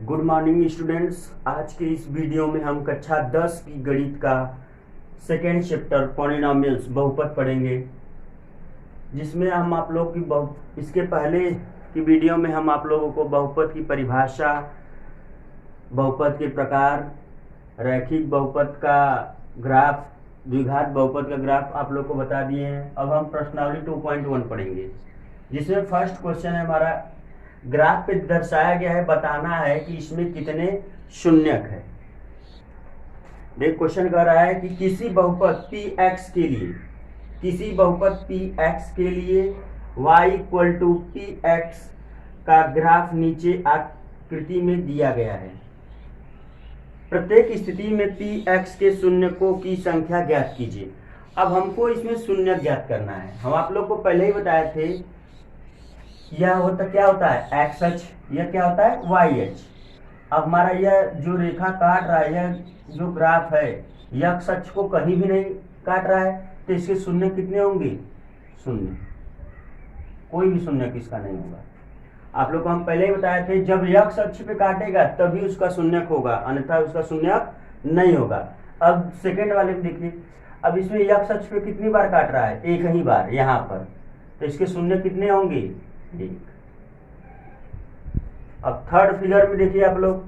Good morning students. आज के इस वीडियो में हम कक्षा 10 की गणित का सेकेंड चैप्टर पॉलिनोमियल्स बहुपद पढ़ेंगे, जिसमें हम आप लोग की इसके पहले की वीडियो में हम आप लोगों को बहुपद की परिभाषा, बहुपद के प्रकार, रैखिक बहुपद का ग्राफ, द्विघात बहुपद का ग्राफ आप लोग को बता दिए हैं। अब हम प्रश्नावली 2.1 पढ़ेंगे, जिसमें फर्स्ट क्वेश्चन है हमारा, ग्राफ पे दर्शाया गया है, बताना है कि इसमें कितने शून्यक है। देख क्वेश्चन कह रहा है कि किसी बहुपद px के लिए, किसी बहुपद px के लिए y इक्वल टू px का ग्राफ नीचे आकृति में दिया गया है। प्रत्येक स्थिति में px के शून्यकों की संख्या ज्ञात कीजिए। अब हमको इसमें शून्यक ज्ञात करना है। हम आप लोग को पहले ही बताए थे, यह क्या होता है एक्स अक्ष, यह क्या होता है वाई अक्ष। अब हमारा यह जो रेखा काट रहा है, यह जो ग्राफ है, यह एक्स अक्ष को कहीं भी नहीं काट रहा है, तो इसके शून्य कितने होंगे? शून्य। कोई भी शून्य किसका नहीं होगा। आप लोग को हम पहले ही बताए थे, जब एक्स अक्ष पे काटेगा तभी उसका शून्यक होगा, अन्यथा उसका शून्यक नहीं होगा। अब सेकेंड वाले में देखिए, अब इसमें एक्स अक्ष पे कितनी बार काट रहा है? एक ही बार यहाँ पर, तो इसके शून्य कितने होंगे? एक। अब थर्ड फिगर में देखिए आप लोग,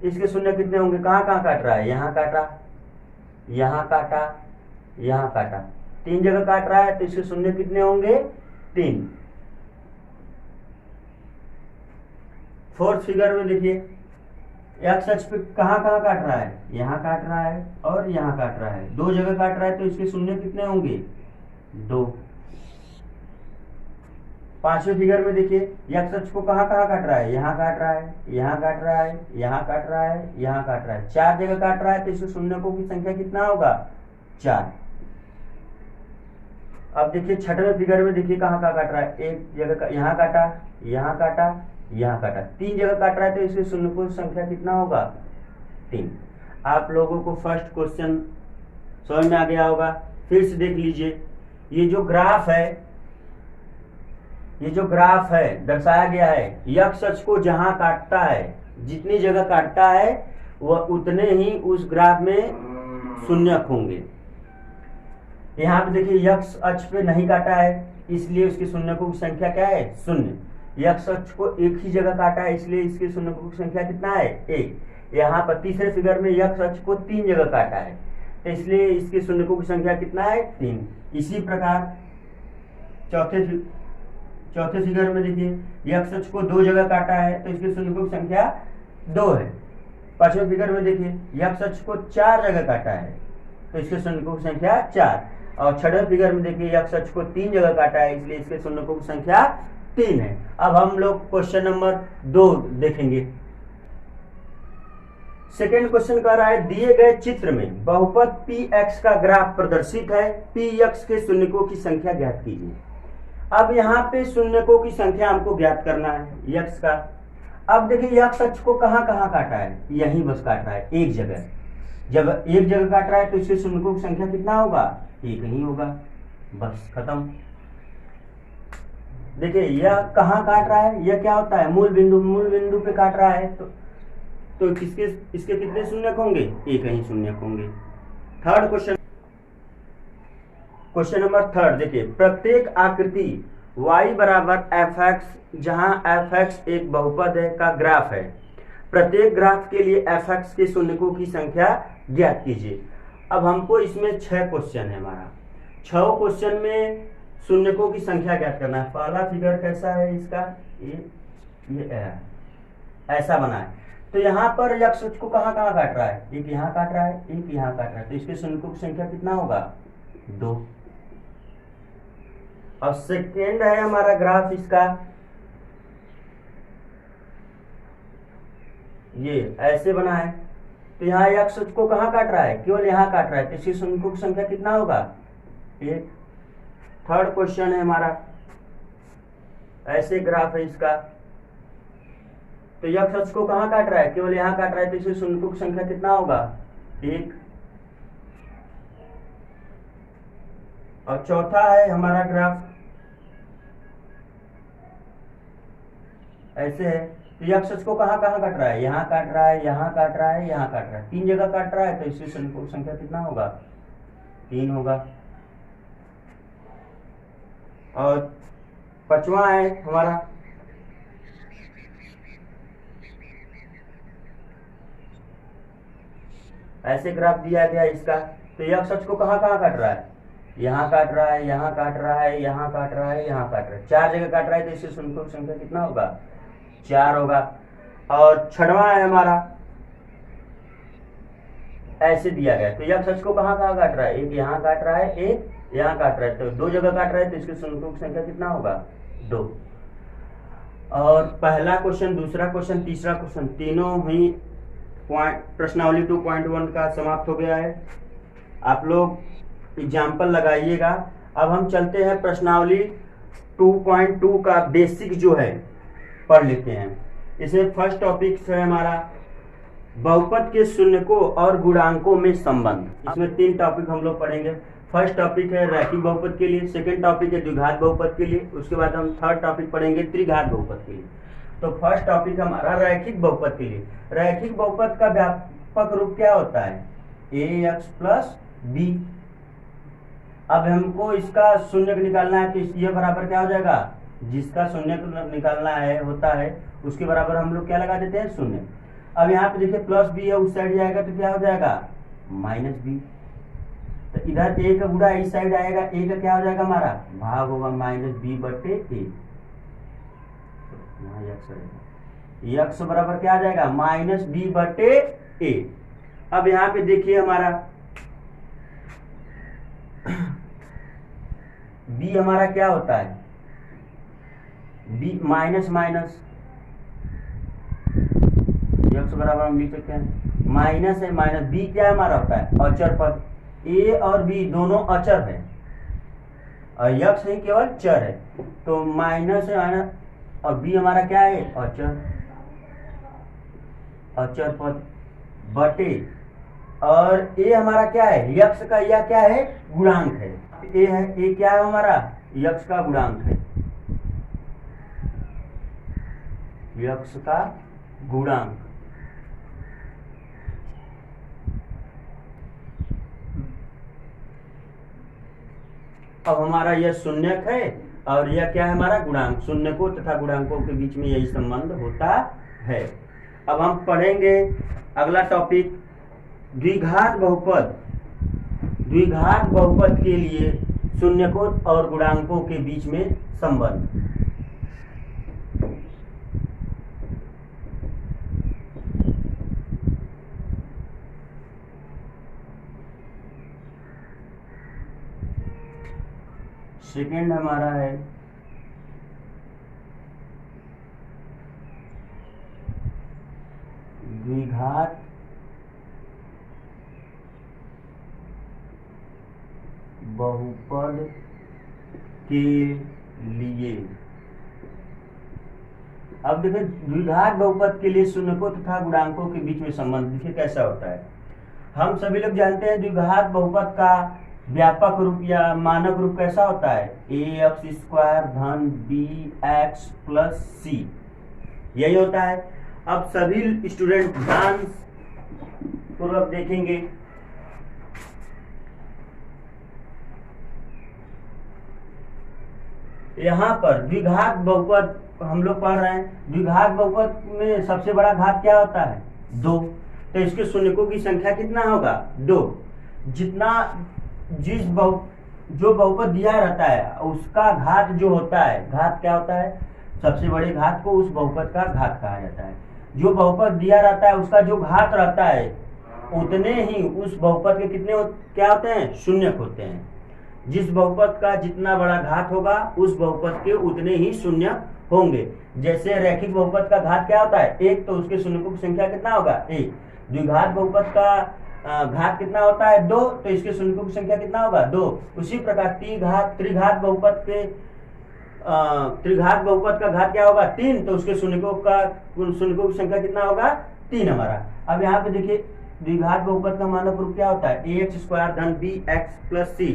इसके शून्य कितने होंगे? कहाँ कहाँ काट रहा है? यहाँ काटा, यहाँ काटा, यहाँ काटा, तीन जगह काट रहा है, तो इसके शून्य कितने होंगे? तीन। फोर्थ फिगर में देखिए, एक्स अक्ष पे कहाँ कहाँ काट रहा है? यहाँ काट रहा है और यहाँ काट रहा है, दो जगह काट रहा है, तो इसके शून्य कितने होंगे? दो। पांचवें फिगर में देखिए, एक्स अक्ष को कहाँ कहाँ काट रहा है? यहाँ काट रहा है, यहाँ काट रहा है, यहाँ काट रहा है, यहाँ काट रहा है, चार जगह काट रहा है, तो इसके शून्यकों की संख्या कितना होगा? चार। अब देखिए छठवें फिगर में देखिए, कहाँ कहाँ काट रहा है? एक जगह यहाँ काटा, यहाँ काटा, यहाँ काटा, तीन जगह काट रहा है, तो इसके शून्यकों की संख्या कितना होगा? तीन। आप लोगों को फर्स्ट क्वेश्चन समझ में आ गया होगा। फिर से देख लीजिए, ये जो ग्राफ है, ये जो ग्राफ है दर्शाया गया है, एक्स अक्ष को जहां काटता है, जितनी जगह काटता है, वह उतने ही उस ग्राफ में शून्यक होंगे। यहाँ पे देखिए, एक्स अक्ष पे नहीं काटा है, इसलिए उसके शून्यकों की संख्या क्या है? शून्य। एक्स अक्ष को एक ही जगह काटा है, इसलिए इसके शून्यकों की संख्या कितना है? एक। यहाँ पर तीसरे फिगर में एक्स अक्ष को तीन जगह काटा है, तो इसलिए इसके शून्यकों की संख्या कितना है? तीन। इसी प्रकार चौथे फिगर में देखिए, एक्स अक्ष को दो जगह काटा है, तो इसके शून्यकों की संख्या दो है। पांचवें फिगर में देखिए, एक्स अक्ष को चार जगह काटा है, तो इसके शून्यकों की संख्या चार। और छठवें फिगर में देखिए, एक्स अक्ष को तीन जगह काटा है, इसलिए इसके शून्यकों की संख्या तीन है। अब हम लोग क्वेश्चन नंबर 2 देखेंगे। सेकेंड क्वेश्चन कह रहा है, दिए गए चित्र में बहुपद px का ग्राफ प्रदर्शित है, px के शून्यकों की संख्या ज्ञात कीजिए। अब यहाँ पे शून्यकों की संख्या हमको ज्ञात करना है x का। अब देखिए, x अक्ष को कहाँ कहाँ काटा है? यहीं बस काट रहा है, एक जगह। जब एक जगह काट रहा है, तो इसके शून्यकों की संख्या कितना होगा? एक ही होगा, बस खत्म। देखिए, यह कहाँ काट रहा है? यह क्या होता है? मूल बिंदु पे काट रहा है, तो इसके कितने शून्यक होंगे? एक ही शून्यक होंगे। थर्ड क्वेश्चन नंबर थर्ड देखिए, प्रत्येक आकृति y बराबर fx, जहां fx एक बहुपद है का ग्राफ है। प्रत्येक ग्राफ के लिए fx के शून्यकों की संख्या ज्ञात कीजिए। अब हमको इसमें 6 क्वेश्चन है हमारा, 6 क्वेश्चन में शून्यकों की संख्या ज्ञात करना है। पहला फिगर कैसा है इसका? ये ऐसा बना है। तो यहाँ पर एक्स अक्ष को कहाँ कहाँ काट रहा है? एक यहाँ काट रहा है, एक यहाँ काट रहा है, तो इसके शून्यकों की संख्या कितना होगा? 2। और सेकेंड है हमारा ग्राफ इसका, ये ऐसे बना है, तो यहाँ एक्स अक्ष को कहाँ काट रहा है? केवल यहाँ काट रहा है, तो इसकी शून्यकों की संख्या कितना होगा? 1। थर्ड क्वेश्चन है हमारा, ऐसे ग्राफ है इसका, तो एक्स अक्ष को कहाँ काट रहा है? केवल यहाँ काट रहा है, तो इसकी शून्यकों की संख्या कितना होगा? 1। और चौथा है हमारा ग्राफ, ऐसे है, तो ये अक्ष को कहाँ कहाँ काट रहा है, यहाँ काट रहा है, यहाँ काट रहा है, यहाँ काट रहा है, 3 जगह काट रहा है, तो इससे शून्यकोण संख्या कितना होगा, 3 होगा। और 5वां है हमारा ऐसे ग्राफ दिया गया इसका, तो यह अक्ष को कहाँ कहाँ काट रहा है, यहाँ काट रहा है, यहाँ काट रहा है, यहाँ काट रहा है, यहाँ काट रहा है, 4 जगह काट रहा है, तो इससे शून्यकोण संख्या कितना होगा, 4 होगा। और 6वां है हमारा ऐसे दिया गया, तो यह अक्ष को कहाँ कहाँ काट रहा है, एक यहाँ काट रहा है, एक यहाँ काट रहा है, तो 2 जगह काट रहा है, तो इसके शून्यकोण संख्या कितना होगा, 2। और पहला क्वेश्चन, दूसरा क्वेश्चन, तीसरा क्वेश्चन तीनों ही प्रश्नावली 2.1 का समाप्त हो गया है। आप लोग एग्जाम्पल लगाइएगा। अब हम चलते हैं प्रश्नावली 2.2 का बेसिक जो है पढ़ लेते हैं। इसमें फर्स्ट टॉपिक है हमारा बहुपद के शून्यकों और गुणांकों में संबंध। इसमें 3 टॉपिक हम लोग पढ़ेंगे। फर्स्ट टॉपिक है रैखिक बहुपद के लिए, सेकंड टॉपिक है द्विघात बहुपद के लिए, उसके बाद हम थर्ड टॉपिक पढ़ेंगे त्रिघात बहुपद के लिए। तो फर्स्ट टॉपिक हमारा रैखिक बहुपद के लिए। रैखिक बहुपद का व्यापक रूप क्या होता है, ax प्लस b। अब हमको इसका शून्य निकालना है, तो ये बराबर क्या हो जाएगा, जिसका शून्य निकालना है होता है उसके बराबर हम लोग क्या लगा देते हैं, शून्य। अब यहाँ पे देखिए प्लस बी है, उस साइड जाएगा तो क्या हो जाएगा, माइनस बी। तो इधर a का गुणा इस साइड आएगा, a का क्या हो जाएगा हमारा भाग होगा माइनस बी बटे a। यक्स बराबर क्या आ जाएगा, माइनस बी बटे a। अब यहाँ पे देखिए हमारा b हमारा क्या होता है, b माइनस माइनस, यक्स बराबर हम लिख सकते हैं माइनस है माइनस, b क्या हमारा होता है अचर पद, a और b दोनों अचर है और यक्स ही केवल चर है, तो माइनस है माइनस और b हमारा क्या है अचर, अचर पद बटे, और a हमारा क्या है यक्स का, यह क्या है गुणांक है, a है, a क्या है हमारा यक्स का गुणांक है, यक्स का गुणांक। अब हमारा यह शून्यक है और यह क्या है हमारा गुणांक, शून्यकों तथा गुणांकों के बीच में यही संबंध होता है। अब हम पढ़ेंगे अगला टॉपिक द्विघात बहुपद। द्विघात बहुपद के लिए शून्यकों और गुणांकों के बीच में संबंध। सेकेंड हमारा है द्विघात बहुपद के लिए। अब देखिए द्विघात बहुपद के लिए शून्यकों तथा गुणांकों के बीच में संबंध देखिए कैसा होता है। हम सभी लोग जानते हैं द्विघात बहुपद का व्यापक रूप या मानक रूप कैसा होता है, ax² धन bx प्लस c, यही होता है। अब सभी स्टूडेंट ध्यान पूर्वक देखेंगे। यहाँ पर द्विघात बहुपद हम लोग पढ़ रहे हैं, द्विघात बहुपद में सबसे बड़ा घात क्या होता है 2, तो इसके शून्यकों की संख्या कितना होगा 2। जितना जो बहुपद दिया रहता है उसका घात जो होता है, घात क्या होता है, सबसे बड़े घात को उस बहुपद का घात कहा जाता है। जो बहुपद दिया रहता है उसका जो घात रहता है उतने ही उस बहुपद के कितने क्या होते हैं, शून्यक होते हैं। जिस बहुपद का जितना बड़ा घात होगा उस बहुपद के उतने ही शून्य होंगे। जैसे रैखिक बहुपद का घात क्या होता है 1, तो उसके शून्यकों की संख्या कितना होगा 1। द्विघात बहुपद का घात कितना होता है 2, तो इसके शून्यकों की संख्या कितना होगा 2। उसी प्रकार त्रिघात बहुपद का घात क्या होगा 3, तो उसके शून्यकों की संख्या कितना होगा 3 हमारा। अब यहाँ पे देखिए द्विघात बहुपद का मानक रूप क्या होता है ax² धन bx प्लस c।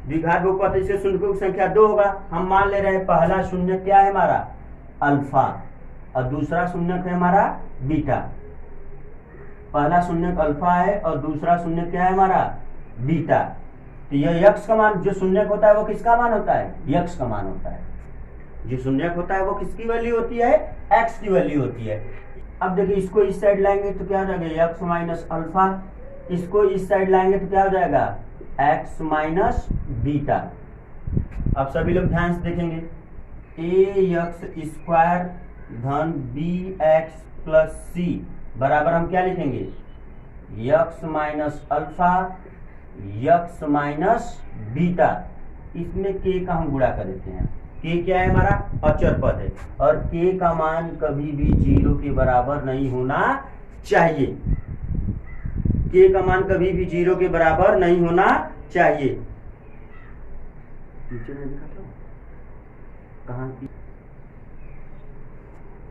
द्विघात बहुपद इसके शून्यकों की संख्या 2 होगा। हम मान ले रहे हैं पहला शून्य क्या है हमारा अल्फा, और दूसरा शून्यक है हमारा बीटा। पहला शून्यक अल्फा है और दूसरा शून्यक क्या है हमारा बीटा। तो यह यक्स का मान, जो शून्यक होता है वो किसका मान होता है, यक्स का मान होता है। जो शून्यक होता है वो किसकी वैल्यू होती है, एक्स की वैल्यू होती है। अब देखिए इसको इस साइड लाएंगे तो क्या हो जाएगा, यक्स माइनस अल्फा। इसको इस साइड लाएंगे तो क्या हो जाएगा, एक्स माइनस बीटा। अब सभी लोग ध्यान से देखेंगे, ए यक्स स्क्वायर धन बी एक्स प्लस सी बराबर हम क्या लिखेंगे, x minus alpha x minus beta. इसमें के का हम गुणा कर देते हैं। के क्या है हमारा, अचर पद है, और के का मान कभी भी 0 के बराबर नहीं होना चाहिए। के का मान कभी भी 0 के बराबर नहीं होना चाहिए। नीचे में लिखा था कहाँ की।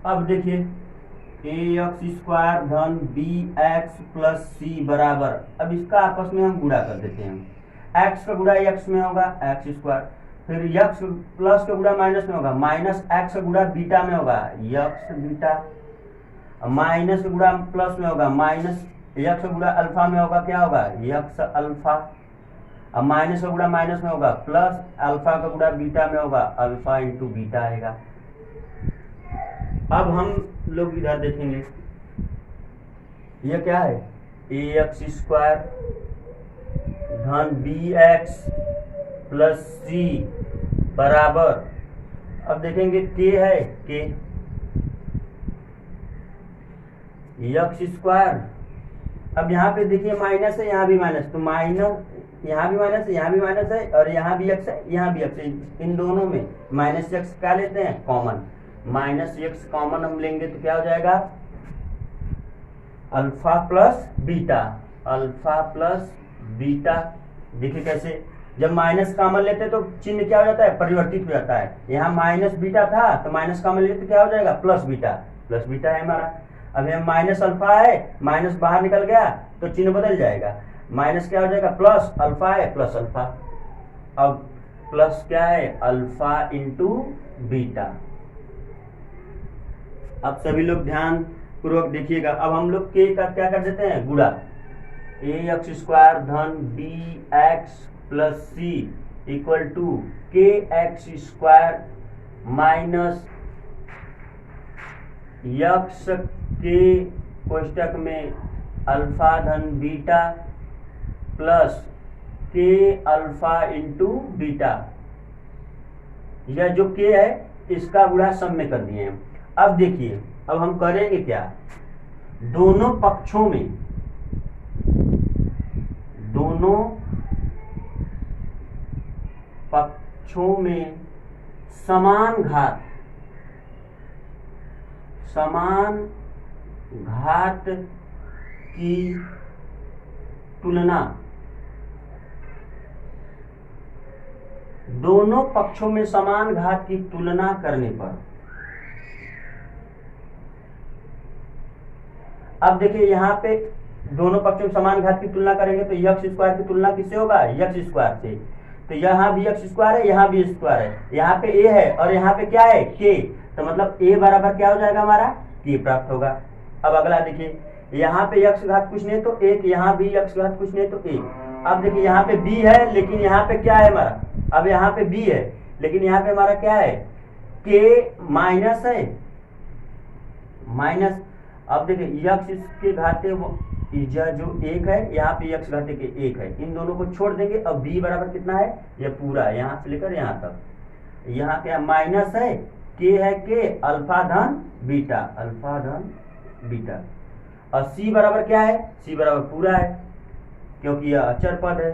अब देखिए ए एक्स स्क्वायर धन बी एक्स प्लस सी बराबर, अब इसका आपस में हम गुणा कर देते हैं। एक्स का गुणा एक्स में होगा एक्स स्क्वायर, फिर यक्स प्लस का गुणा माइनस में होगा, माइनस एक्स का गुणा बीटा में होगा यक्स बीटा, माइनस का गुणा प्लस में होगा, माइनस यक्स का गुणा अल्फा में होगा क्या होगा, यक्स अल्फा। अब माइनस का गुणा माइनस में होगा, प्लस अल्फा का गुणा बीटा में होगा, अल्फा इंटू बीटा आएगा। अब हम लोग इधर देखेंगे, ये क्या है, ए एक्स स्क्वायर धन बी एक्स प्लस सी बराबर, अब देखेंगे के है के एक्स स्क्वायर। अब यहाँ पे देखिए माइनस है, यहाँ भी माइनस, तो माइनस यहाँ भी माइनस है, यहाँ भी माइनस है, और यहाँ भी एक्स है, यहाँ भी एक्स है। इन दोनों में माइनस एक्स क्या लेते हैं, कॉमन। माइनस एक्स कॉमन हम लेंगे तो क्या हो जाएगा, alpha plus beta, alpha plus beta. देखिए कैसे, जब माइनस कॉमन लेते हैं तो चिन्ह क्या हो जाता है, परिवर्तित हो जाता है। यहाँ माइनस बीटा था तो माइनस कॉमन लेते तो क्या हो जाएगा, प्लस बीटा, प्लस बीटा है हमारा। अब यहाँ माइनस अल्फा है, माइनस बाहर निकल गया तो चिन्ह बदल जाएगा, माइनस क्या हो जाएगा, प्लस अल्फा है प्लस अल्फा। अब प्लस क्या है, अल्फा इंटू बीटा। अब सभी लोग ध्यान पूर्वक देखिएगा। अब हम लोग के का क्या कर देते हैं, गुणा। ए एक्स स्क्वायर धन B x plus C equal to K x square minus x के कोष्टक में अल्फा धन beta plus K alpha into beta. यह जो के है इसका गुणा सब में कर दिए हैं। अब देखिए, अब हम करेंगे क्या, दोनों पक्षों में समान घात की तुलना, दोनों पक्षों में समान घात की तुलना करने पर, अब देखिए यहाँ पे दोनों पक्षों में समान घात की तुलना करेंगे तो यक्स स्क्वायर की तुलना किससे होगा, यक्स स्क्वायर से। तो यहाँ भी यक्स स्क्वायर है, यहाँ भी स्क्वायर है, यहाँ पे ए है और यहाँ पे क्या है, के। तो मतलब ए बराबर क्या हो जाएगा हमारा, के प्राप्त होगा। अब अगला देखिए, यहाँ पे यक्स घात कुछ नहीं तो एक, यहाँ भी यक्स घात कुछ नहीं तो एक। अब देखिए यहाँ पे बी है लेकिन यहाँ पे क्या है हमारा, अब यहाँ पे बी है लेकिन यहाँ पे हमारा क्या है, के माइनस है, माइनस। अब देखिए यक्स इसके घाते वो जो एक है, यहाँ पे यक्स घाते के एक है, इन दोनों को छोड़ देंगे। अब b बराबर कितना है, ये पूरा यहाँ से लेकर यहाँ तक, यहाँ क्या माइनस है, के है के अल्फा धन बीटा, अल्फा धन बीटा। और c बराबर क्या है, c बराबर पूरा है क्योंकि यह अचर पद है,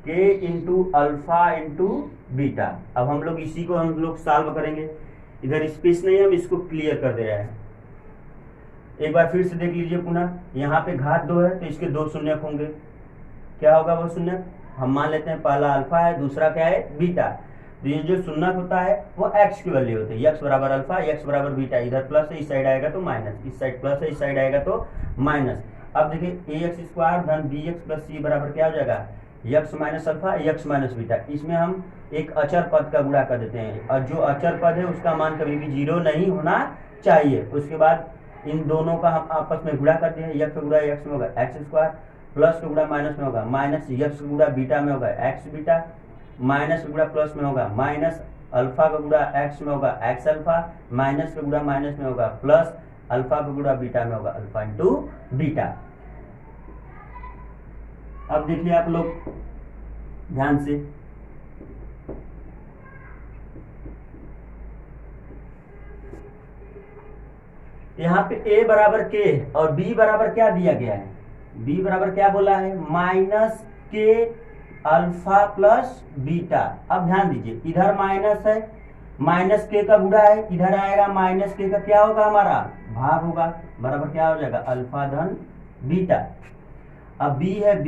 के इंटू अल्फा इंटू बीटा। अब हम लोग इसी को हम लोग सॉल्व करेंगे, इधर स्पेस नहीं है, हम इसको क्लियर कर दे रहे हैं। एक बार फिर से देख लीजिए पुनः, यहाँ पे घात 2 है तो इसके 2 शून्यक होंगे। क्या होगा वो शून्यक, हम मान लेते हैं पहला अल्फा है, दूसरा क्या है बीटा। तो ये जो शून्यक होता है वो एक्स की वैल्यू होती है, एक्स बराबर अल्फा एक्स बराबर बीटा। इधर प्लस है, इस साइड आएगा तो माइनस, इस साइड प्लस है, इस साइड आएगा तो माइनस। अब देखिए ए एक्स स्क्वायर धन बी एक्स प्लस सी बराबर क्या हो जाएगा, x minus alpha x minus beta, इसमें हम एक अचर पद का गुणा कर देते हैं और जो अचर पद है उसका मान कभी भी 0 नहीं होना चाहिए। उसके बाद इन दोनों का हम आपस में गुणा करते हैं, यक्स गुणा यक्स में होगा एक्स स्क्वायर, प्लस का गुणा माइनस में होगा माइनस यक्स गुणा बीटा में होगा एक्स बीटा, माइनस का गुणा प्लस में होगा माइनस अल्फा का गुणा एक्स में होगा एक्स अल्फा, माइनस का गुणा माइनस में होगा प्लस अल्फा का गुणा बीटा में होगा अल्फा इंटू बीटा। अब देखिए आप लोग ध्यान से, यहाँ पे a बराबर k और b बराबर क्या दिया गया है, b बराबर क्या बोला है minus k alpha plus beta. अब ध्यान दीजिए इधर माइनस है, माइनस के का गुणा है, इधर आएगा माइनस के का क्या होगा हमारा भाग होगा, बराबर क्या हो जाएगा अल्फा धन बीटा। अब b है b,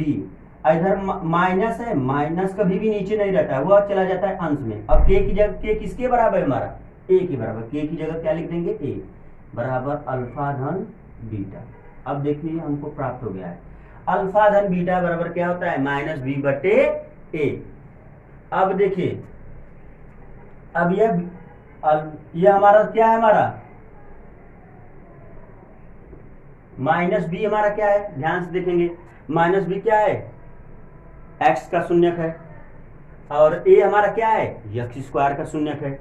इधर माइनस है, माइनस कभी भी नीचे नहीं रहता है, वो चला जाता है अंश में। अब k की जगह k किसके बराबर है हमारा a के बराबर, k की जगह क्या लिख देंगे a बराबर अल्फा धन बीटा। अब देखिए हमको प्राप्त हो गया है अल्फा धन बीटा बराबर क्या होता है माइनस बी बटे ए। अब देखिए अब यह हमारा क्या है हमारा माइनस बी हमारा क्या है, ध्यान से देखेंगे माइनस बी क्या है एक्स का शून्यक है और ए हमारा क्या है यक्स स्क्वायर का शून्यक है।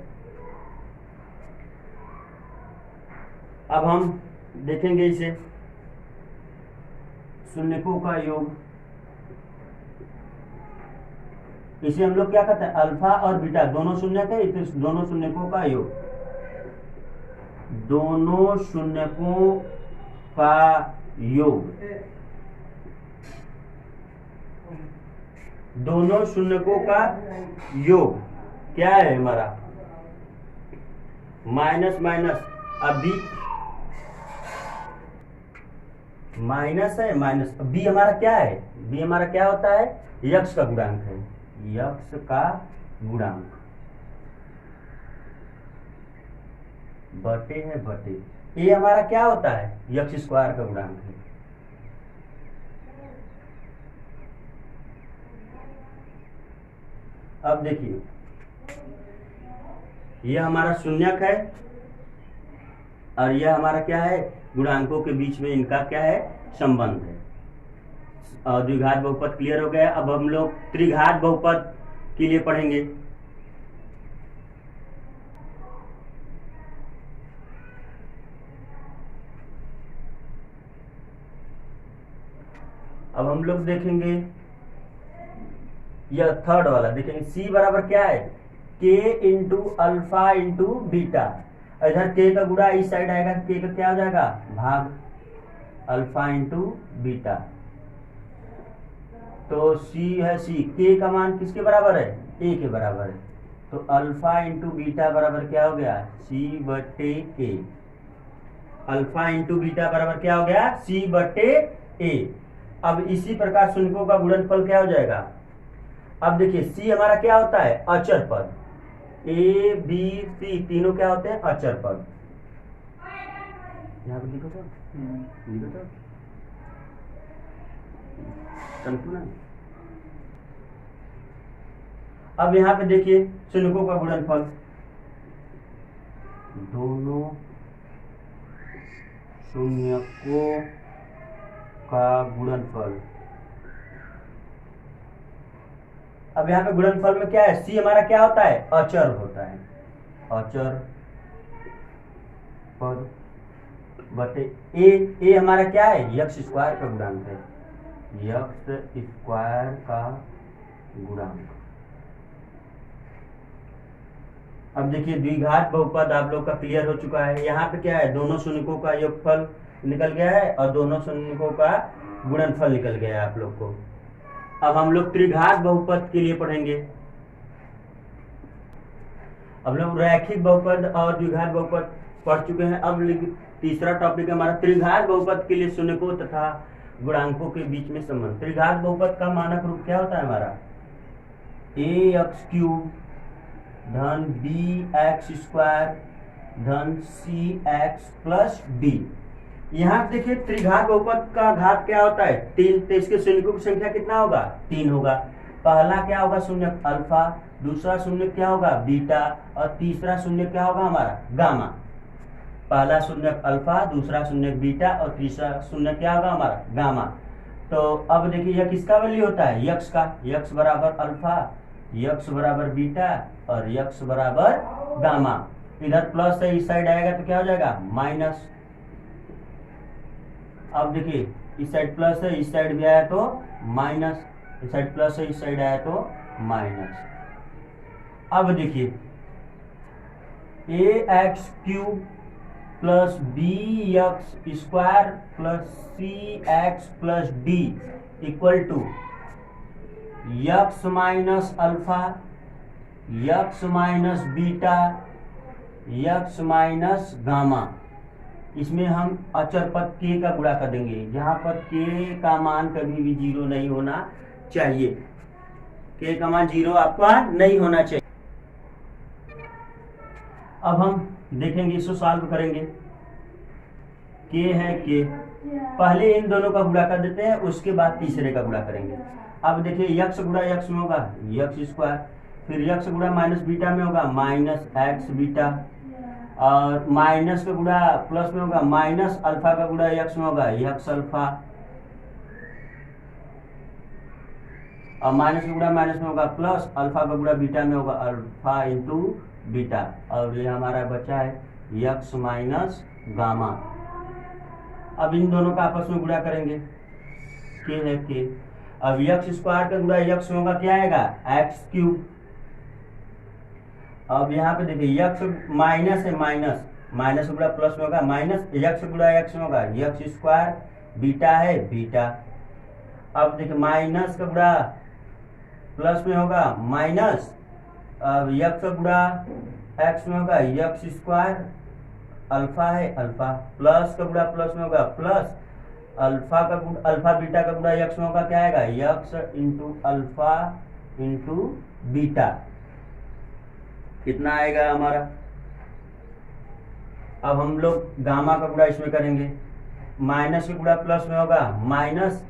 अब हम देखेंगे इसे शून्यकों का योग, इसे हम लोग क्या कहते हैं अल्फा और बीटा दोनों शून्यक है, तो दोनों शून्यकों का योग, दोनों शून्यकों का योग, दोनों शून्यकों का योग क्या है हमारा माइनस माइनस, अभी माइनस है माइनस, बी हमारा क्या है बी हमारा क्या होता है यक्स का गुणांक है, यक्स का गुणांक बटे है बटे, ए हमारा क्या होता है यक्स स्क्वायर का गुणांक है। अब देखिए यह हमारा शून्यक है और यह हमारा क्या है गुणांकों के बीच में इनका क्या है संबंध है। और द्विघात बहुपद क्लियर हो गया। अब हम लोग त्रिघात बहुपद के लिए पढ़ेंगे। अब हम लोग देखेंगे यह थर्ड वाला देखेंगे, सी बराबर क्या है के इंटू अल्फा इंटू बीटा, इधर के का गुणा इस साइड आएगा, के का क्या हो जाएगा भाग अल्फा इंटू बीटा। तो सी है सी, के का मान किसके बराबर है ए के बराबर है, तो अल्फा इंटू बीटा बराबर क्या हो गया सी बटे ए, अल्फा इंटू बीटा बराबर क्या हो गया सी बटे ए। अब इसी प्रकार शून्यों का गुणनफल क्या हो जाएगा, अब देखिए सी हमारा क्या होता है अचर पद, ए बी सी तीनों क्या होते हैं अचर पद। यहाँ पर लिखो तो अब यहाँ पे देखिए शून्यों का गुणनफल, दोनों शून्यों का गुणनफल। अब यहाँ पे गुणनफल में क्या है सी हमारा क्या होता है अचर होता है, अचर पद बटे ए हमारा क्या है यक्स स्क्वायर का गुणांक है, यक्स स्क्वायर का गुणांक। अब देखिए द्विघात बहुपद आप लोग का क्लियर हो चुका है। यहाँ पे क्या है दोनों शून्यों का योगफल निकल गया है और दोनों शून्यों का गुणनफल निकल गया है आप लोग को। अब हम लोग त्रिघात बहुपद के लिए पढ़ेंगे। अब लोग रैखिक बहुपद और द्विघात बहुपद पढ़ चुके हैं। अब तीसरा टॉपिक हमारा त्रिघात बहुपद के लिए शून्यों तथा गुणांकों के बीच में संबंध। त्रिघात बहुपद का मानक रूप क्या होता है हमारा ए एक्स क्यूब धन बी एक्स स्क्वायर धन सी एक्स प्लस डी। यहाँ देखिए त्रिघात बहुपद का घात क्या होता है 3, तो इसके शून्यों की संख्या कितना होगा 3 होगा। पहला क्या होगा शून्य अल्फा, दूसरा शून्य क्या होगा बीटा, और तीसरा शून्य क्या होगा हमारा गामा। पहला शून्य अल्फा, दूसरा शून्य बीटा और तीसरा शून्य क्या होगा हमारा गामा। तो अब देखिए यह किसका वैल्यू होता है, यक्स का। यक्स बराबर अल्फा, यक्स बराबर बीटा और यक्स बराबर गामा। इधर प्लस है, इस साइड आएगा तो क्या हो जाएगा माइनस। अब देखिए इस साइड प्लस है, इस साइड भी आया तो माइनस, इस साइड प्लस है, इस साइड आया तो माइनस। अब देखिए a x cube plus b x square plus c x plus d equal to x minus alpha, x minus beta, x minus gamma. इसमें हम अचर पद के का गुणा कर देंगे, जहां पर के का मान कभी भी जीरो नहीं होना चाहिए। के का मान जीरो आपका नहीं होना चाहिए। अब हम देखेंगे, इसको सॉल्व करेंगे। के है के, पहले इन दोनों का गुणा कर देते हैं, उसके बाद तीसरे का गुणा करेंगे। अब देखिए यक्स गुणा यक्स में होगा यक्स स्क्वायर, फिर यक्स गुणा माइनस बीटा में होगा माइनस एक्स बीटा, और माइनस का गुणा प्लस में होगा माइनस अल्फा का गुणा यक्स में होगा यक्स अल्फा, और माइनस का गुणा माइनस में होगा प्लस अल्फा का गुणा बीटा में होगा अल्फा इंटू बीटा, और ये हमारा बचा है यक्स माइनस गामा। अब इन दोनों का आपस में गुणा करेंगे, के है के। अब यक्स स्क्वायर का गुणा यक्स में होगा क्या आएगा एक्स क्यूब। अब यहाँ पे देखिए यक्स माइनस है, माइनस माइनस गुणा प्लस में होगा माइनस, यक्स गुणा यक्स में होगा यक्स स्क्वायर, बीटा है बीटा। अब देखिए माइनस का गुणा प्लस में होगा माइनस, अब यक्स का गुणा एक्स में होगा यक्स स्क्वायर, अल्फा है अल्फा, प्लस का गुणा प्लस में होगा प्लस, अल्फा का गुणा अल्फा बीटा का गुणा यक्स में होगा क्या आएगा x into alpha into beta. कितना आएगा हमारा। अब हम लोग गामा का गुणा इसमें करेंगे, माइनस का गुणा प्लस में होगा माइनस,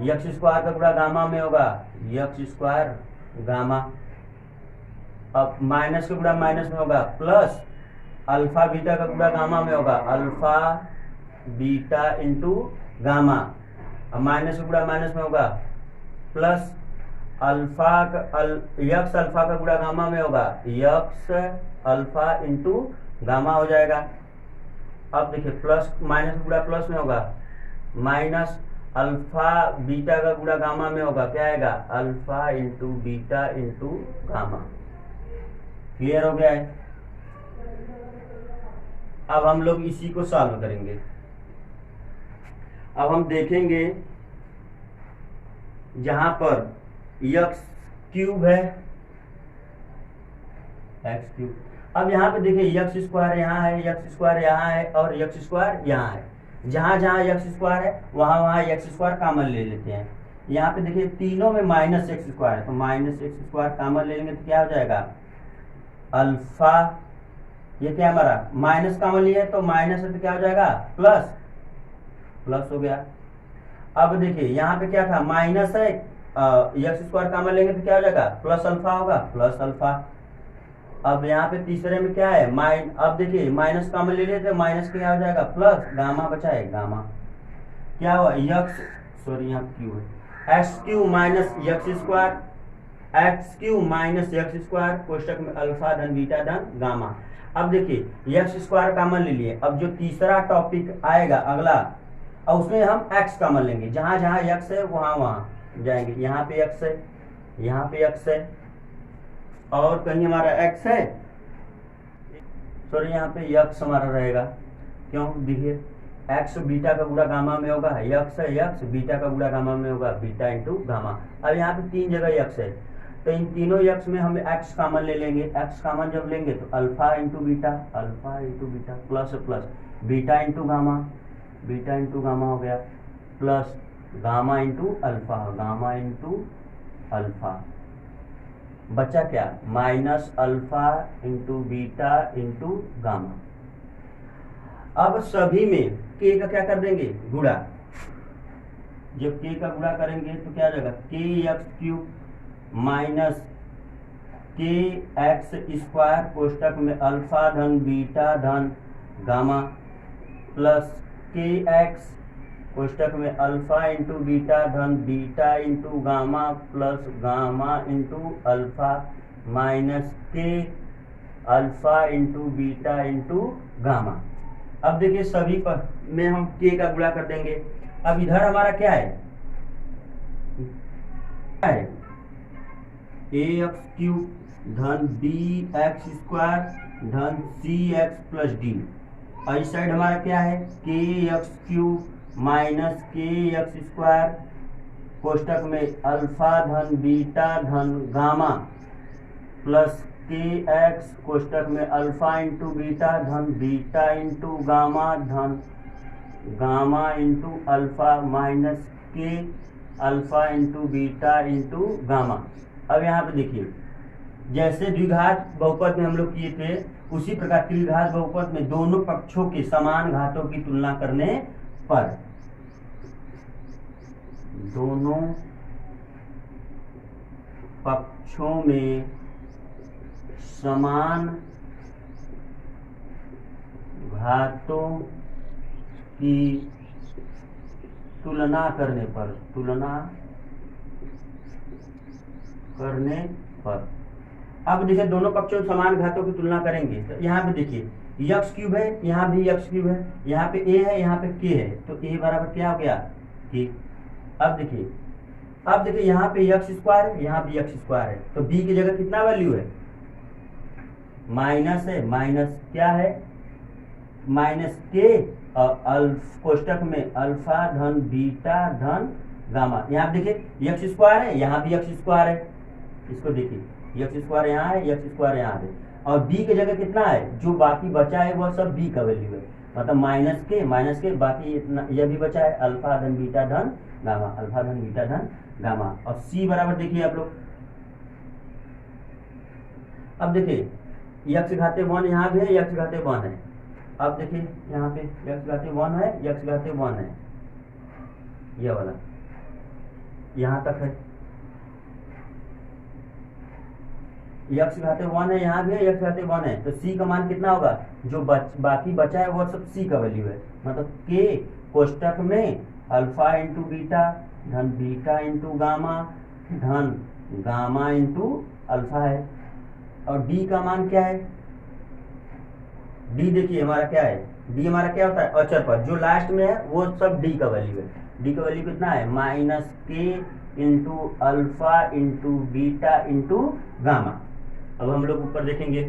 यक्स स्क्वायर का गुणा गामा में होगा यक्स स्क्वायर गामा। अब माइनस का गुणा माइनस में होगा प्लस, अल्फा बीटा का गुणा गामा में होगा अल्फा बीटा इंटू गामा। अब माइनस का गुणा माइनस में होगा प्लस, अल्फा यक्स अल्फा का गुणा गामा में होगा यक्स अल्फा इंटू गामा हो जाएगा। अब देखिए प्लस माइनस गुणा प्लस में होगा माइनस, अल्फा बीटा का गुणा गामा में होगा क्या आएगा alpha into beta into gamma. Clear हो गया है। अब हम लोग इसी को सॉल्व करेंगे। अब हम देखेंगे जहां पर यक्स क्यूब है एक्स क्यूब, अब यहाँ पे देखिए यक्स स्क्वायर यहाँ है, यक्स स्क्वायर यहाँ है और यक्स स्क्वायर यहाँ है। जहां जहां यक्स स्क्वायर है वहां वहां यक्स स्क्वायर कॉमन ले लेते हैं। यहाँ पे देखिए तीनों में माइनस एक्स स्क्वायर है, तो माइनस एक्स स्क्वायर कॉमन ले लेंगे तो क्या हो जाएगा अल्फा। ये क्या हमारा माइनस कॉमन लिया है तो माइनस है तो क्या हो जाएगा प्लस, प्लस हो गया। अब देखिए यहाँ पे क्या था माइनस है, एक्स स्क्वायर कॉमन लेंगे तो क्या हो जाएगा प्लस अल्फा होगा, प्लस अल्फा। अब यहाँ पे तीसरे में क्या है अब देखिए माइनस कॉमन ले लेते तो माइनस क्या हो जाएगा प्लस, गामा बचा है गामा। क्या हुआ यक्स सॉरी यहाँ क्यू है x cube minus x square, x cube minus x square कोष्टक में अल्फा धन बीटा धन गामा। अब देखिए एक्स स्क्वायर कॉमन ले लिए, अब जो तीसरा टॉपिक आएगा अगला और उसमें हम एक्स कॉमन लेंगे, जहां जहां एक्स है वहां वहां जाएंगे। यहाँ पे एक्स है, यहाँ पे एक्स है और कहीं हमारा एक्स है, सॉरी यहाँ पे यक्स हमारा रहेगा। क्यों देखिए एक्स बीटा का गुणा गामा में होगा, यक्स है यक्स बीटा का गुणा गामा में होगा बीटा इंटू गामा। अब यहाँ पे तीन जगह यक्स है तो इन तीनों यक्स में हम एक्स कॉमन ले लेंगे। एक्स कॉमन जब लेंगे तो alpha into beta plus plus beta into gamma, beta into gamma हो गया प्लस गामा इंटू अल्फा। बचा क्या minus alpha into beta into gamma. अब सभी में के का क्या कर देंगे गुणा, जब के का गुणा करेंगे तो क्या हो जाएगा k x cube minus k x square कोष्टक में अल्फा धन बीटा धन गामा प्लस के एक्स कोष्टक में अल्फा इंटू बीटा धन beta into gamma plus gamma into alpha minus k alpha into beta into gamma. अब देखिए सभी पर में हम के का गुणा कर देंगे। अब इधर हमारा क्या है ए एक्स क्यूब धन बी एक्स स्क्वायर धन सी एक्स प्लस डी। और इस साइड हमारा क्या है के x cube minus k x square कोष्टक में अल्फा धन बीटा धन गामा प्लस के एक्स कोष्टक में अल्फा इंटू बीटा धन बीटा इंटू गामा धन gamma into alpha minus k alpha into beta into gamma. अब यहाँ पे देखिए जैसे द्विघात बहुपद में हम लोग किए थे उसी प्रकार त्रिघात बहुपद में दोनों पक्षों के समान घातों की तुलना करने पर दोनों पक्षों में समान घातों की तुलना करने पर अब देखिए दोनों पक्षों में समान घातों की तुलना करेंगे तो यहाँ पे देखिए यक्स क्यूब है, यहाँ भी यक्स क्यूब है, यहाँ पे ए है, यहाँ पे के है, तो ए बराबर क्या हो गया के। अब देखिए यहाँ पे यक्स स्क्वायर है, यहाँ भी यक्स स्क्वायर है, तो बी की जगह कितना वैल्यू है माइनस है, माइनस क्या है माइनस के और कोष्टक में अल्फा धन बीटा धन गामा। यहाँ पे देखिए यक्स स्क्वायर है, यहाँ भी यक्स स्क्वायर है, इसको देखिए यक्स स्क्वायर यहाँ है, यक्स स्क्वायर यहाँ है, और बी की जगह कितना है जो बाकी बचा है वह सब बी का वैल्यू है, मतलब माइनस के बाकी इतना यह भी बचा है अल्फा धन बीटा धन गामा, अल्फा धन बीटा धन गामा। और सी बराबर देखिए आप लोग, अब देखिए यक्स घाते 1 यहाँ भी है, यक्स घाते 1 है। अब देखिए यहाँ पे यक्स घाते 1 है, यक्स घाते 1 है, यह वाला यहाँ तक है, यक्स घाते 1 है, यहाँ भी है, यक्स घाते 1 है, तो सी का मान कितना होगा जो बाकी बचा है वो सब सी का वैल्यू है, मतलब के कोष्टक में अल्फा इंटू बीटा धन बीटा इंटू गामा धन गामा इंटू अल्फा है। और डी का मान क्या है, डी देखिए हमारा क्या है, डी हमारा क्या होता है अचर पर जो लास्ट में है वो सब डी का वैल्यू है। डी का वैल्यू कितना है माइनस के into alpha into beta into gamma. अब हम लोग ऊपर देखेंगे,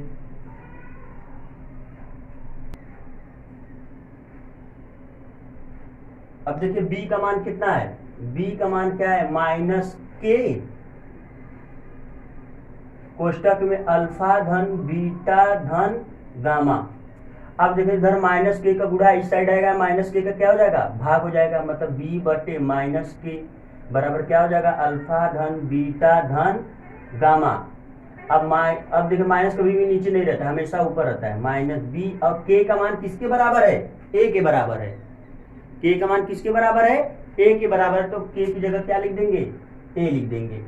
अब देखिए बी का मान कितना है, बी का मान क्या है माइनस के कोष्टक में अल्फा धन बीटा धन गामा। अब देखिए इधर माइनस के का गुणा इस साइड आएगा, माइनस के का क्या हो जाएगा भाग हो जाएगा, मतलब बी बटे माइनस के बराबर क्या हो जाएगा अल्फा धन बीटा धन गामा। अब देखिए माइनस कभी भी नीचे नहीं रहता, हमेशा ऊपर रहता है, माइनस बी। और के का मान किसके बराबर है ए के बराबर है, के का मान किसके बराबर है ए के बराबर है, तो के की जगह क्या लिख देंगे ए लिख देंगे।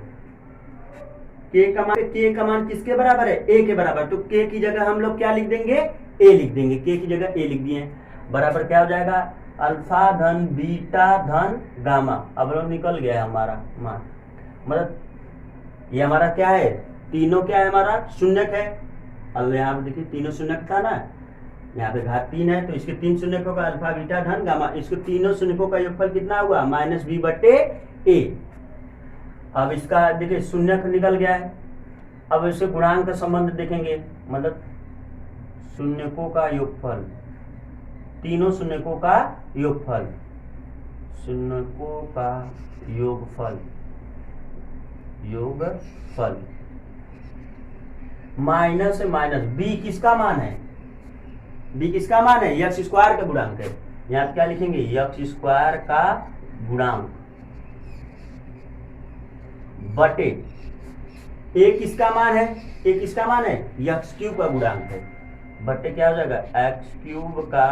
के का मान किसके बराबर है ए के बराबर, तो के की जगह हम लोग क्या लिख देंगे ए लिख देंगे, के की जगह ए लिख दिए, बराबर क्या हो जाएगा अल्फा धन बीटा धन गामा। अब लोग निकल गया हमारा मान, मतलब ये हमारा क्या है तीनों क्या है हमारा शून्यक है। अब यहाँ पे देखिए तीनों शून्यक था ना, यहाँ पे घात 3 है तो इसके 3 शून्यकों का अल्फा बीटा धन गामा, इसको तीनों शून्यकों का योगफल कितना हुआ माइनस बी बटे ए। अब इसका देखिए शून्यक निकल गया है, अब इसके गुणांक का संबंध देखेंगे, मतलब शून्यकों का योगफल, तीनों शून्यकों का योगफल, शून्यकों का योगफल माइनस माइनस बी किसका मान है, बी किसका मान है यक्स स्क्वायर का गुणांक है, यहाँ क्या लिखेंगे यक्स स्क्वायर का गुणांक बटे ए किसका मान है, ए किसका मान है यक्स क्यूब का गुणांक है, बटे क्या हो जाएगा एक्स क्यूब का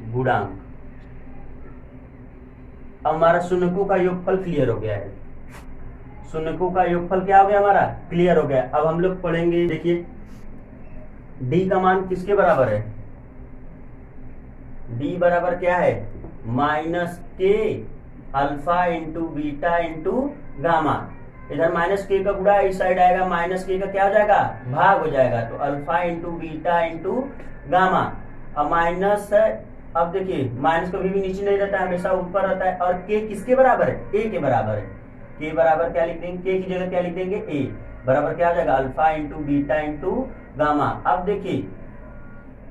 गुणांक। अब हमारा शून्यकों का योगफल क्लियर हो गया है, शून्यकों का योगफल क्या हो गया हमारा, क्लियर हो गया। अब हम लोग पढ़ेंगे, देखिए डी का मान किसके बराबर है, डी बराबर क्या है, minus k alpha into beta into gamma. इधर माइनस के का गुणा इस साइड आएगा, माइनस के का क्या हो जाएगा, भाग हो जाएगा, तो alpha into beta into gamma. अब माइनस है, अब देखिए माइनस कभी भी नीचे नहीं रहता है, हमेशा ऊपर रहता है। और के किसके बराबर है, ए के बराबर है। के बराबर क्या लिख देंगे, के की जगह क्या लिख देंगे, ए बराबर क्या हो जाएगा, alpha into beta into gamma. अब देखिए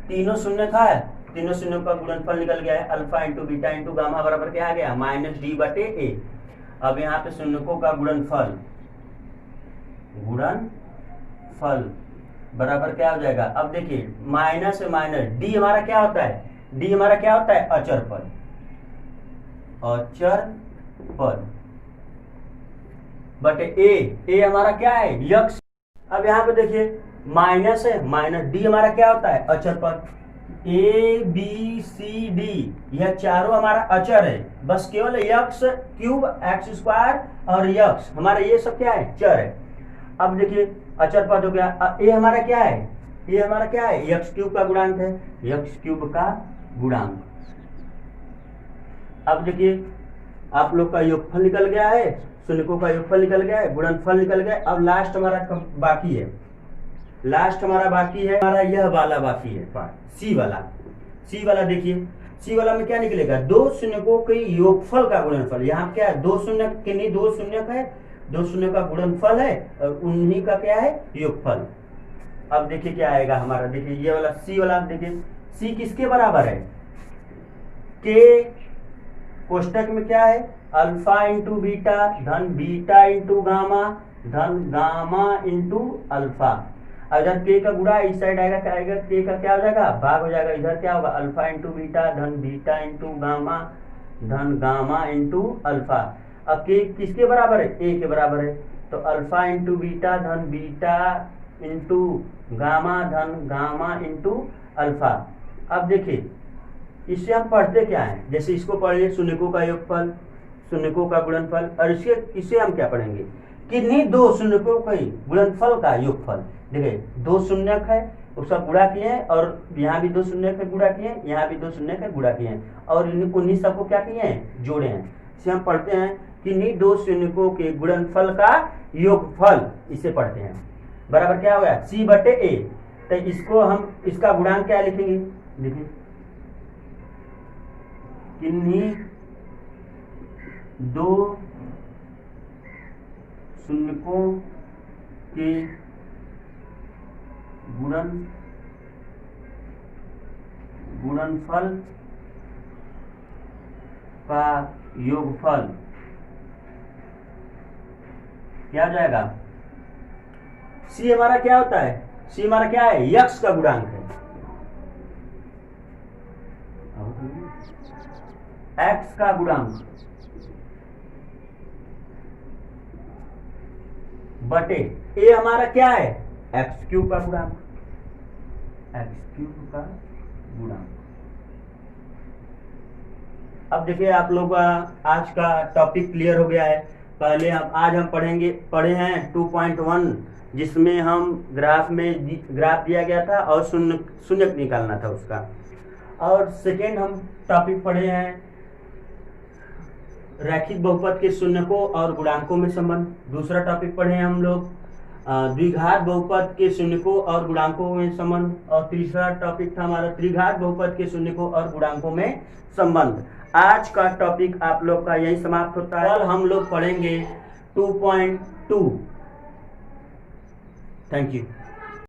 तीनों शून्य था, तीनों शून्यों का गुणनफल निकल गया है, alpha into beta into gamma बराबर क्या आ गया, माइनस डी बटे ए। अब यहाँ पे शून्यकों का गुणनफल बराबर क्या हो जाएगा, अब देखिए माइनस माइनस डी हमारा क्या होता है, डी हमारा क्या होता है, अचर पद, अचर पद बटे ए हमारा क्या है, यक्ष। अब यहाँ पे देखिए माइनस है, माइनस डी हमारा क्या होता है, अचर पद। ए बी सी डी यह चारों हमारा अचर है, बस केवल यक्स क्यूब एक्स स्क्वायर और यक्स हमारा ये सब क्या है, चर है। अब देखिए अचर पद हो गया। ए हमारा क्या है, ये हमारा क्या है, यक्स क्यूब का गुणांक है, यक्स क्यूब का गुणांक। अब देखिए आप लोग का योगफल निकल गया है, शून्यकों का योगफल निकल गया है, गुणनफल निकल गया। अब लास्ट हमारा बाकी है, लास्ट हमारा बाकी है, हमारा यह वाला बाकी है पार्ट, सी वाला। सी वाला देखिए, सी वाला में क्या निकलेगा, दो शून्यकों के योगफल का गुणनफल। यहाँ क्या है, दो शून्य किन्हीं दो शून्य है, दो शून्य का गुणनफल है और उन्हीं का क्या है, योगफल। अब देखिए क्या आएगा हमारा, देखिए ये वाला सी वाला, देखिए सी किसके बराबर है, के कोष्टक में क्या है, अल्फा इंटू बीटा धन बीटा इंटू गामा धन गामा इंटू अल्फा। इधर के का गुणा इस साइड आएगा, क्या आएगा, के का क्या हो जाएगा, भाग हो जाएगा। इधर क्या होगा, अल्फा इंटू बीटा धन बीटा इंटू गामा धन गामा इंटू अल्फा। अब के किसके बराबर है, ए के बराबर है, तो अल्फा इंटू बीटा धन बीटा इंटू गामा धन गामा इंटू अल्फा। अब देखिए इससे हम पढ़ते क्या है, जैसे इसको पढ़िए शून्यकों का योगफल, शून्यकों का गुणनफल, और इससे हम क्या पढ़ेंगे, किन्हीं दो शून्यकों के गुणनफल का योगफल। देखिए दो शून्यक है उसका गुणा किए हैं, और यहाँ भी दो शून्य का गुणा किए हैं, यहाँ भी दो शून्य का गुणा किए हैं, और उन्हीं सबको क्या किए हैं, जोड़े हैं। इसे हम पढ़ते हैं किन्हीं दो शून्यकों के गुणनफल का योगफल, इसे पढ़ते हैं। बराबर क्या हो गया, सी बटे ए। तो इसको हम, इसका गुणांक क्या लिखेंगे, देखिए किन्हीं दो शून्यकों के गुणनफल का योगफल क्या हो जाएगा, सी हमारा क्या होता है, सी हमारा क्या है, यक्स का गुणांक है, एक्स का गुणांक बटे ए हमारा क्या है, एक्स क्यूब का गुणांक, एक्स क्यूब का गुणांक। अब देखिए आप लोग का आज का टॉपिक क्लियर हो गया है। पहले आज हम पढ़े हैं 2.1, जिसमें हम ग्राफ दिया गया था और शून्यक निकालना था उसका। और सेकेंड हम टॉपिक पढ़े हैं रैखिक बहुपद के शून्यकों और गुणांकों में संबंध। दूसरा टॉपिक पढ़े हैं हम लोग द्विघात बहुपद के शून्यकों और गुणांकों में संबंध। और तीसरा टॉपिक था हमारा त्रिघात बहुपद के शून्यकों और गुणांकों में संबंध। आज का टॉपिक आप लोग का यही समाप्त होता है। कल हम लोग पढ़ेंगे 2.2। Thank you.